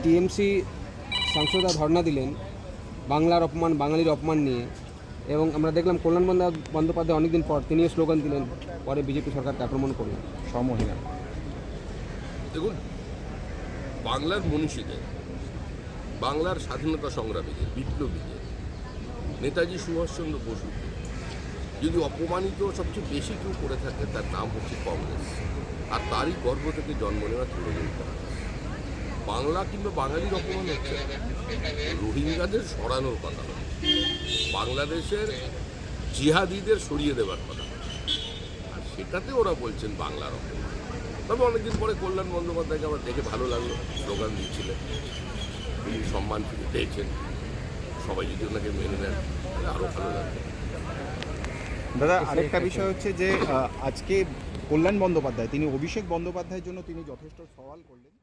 TMC সাংসদরা ধর্ণা দিলেন বাংলার অপমান, বাঙালির অপমান নিয়ে, এবং আমরা দেখলাম কল্যাণ বন্দ্যোপাধ্যায় অনেকদিন পর তিনিও স্লোগান দিলেন, পরে বিজেপি সরকারকে আক্রমণ করলেন সমহিনা। দেখুন, বাংলার মনীষীদের, বাংলার স্বাধীনতা সংগ্রামীদের, বিপ্লবীদের, নেতাজি সুভাষচন্দ্র বসুকে যদি অপমানিত সবচেয়ে বেশি কেউ করে থাকে তার নাম হচ্ছে কংগ্রেস, আর তারই গর্ভ থেকে জন্ম নেওয়া তৃণমূল কংগ্রেস। বাংলা কিংবা বাঙালির অপমান হচ্ছে রোহিঙ্গাদের সরানোর কথা নয়, বাংলাদেশের জিহাদিদের সরিয়ে দেওয়ার কথা, আর সেটাতে ওরা বলছেন বাংলার অপমান। তবে অনেকদিন পরে কল্যাণ বন্দ্যোপাধ্যায়কে আমার দেখে ভালো লাগলো, স্লোগান দিচ্ছিলেন, তিনি সম্মান ফিরে পেয়েছেন, সবাই যদি ওনাকে মেনে নেন তাহলে আরও ভালো লাগবে। দাদা, আরেকটা বিষয় হচ্ছে যে আজকে কল্যাণ বন্দ্যোপাধ্যায় তিনি অভিষেক বন্দ্যোপাধ্যায়ের জন্য তিনি যথেষ্ট সওয়াল করলেন।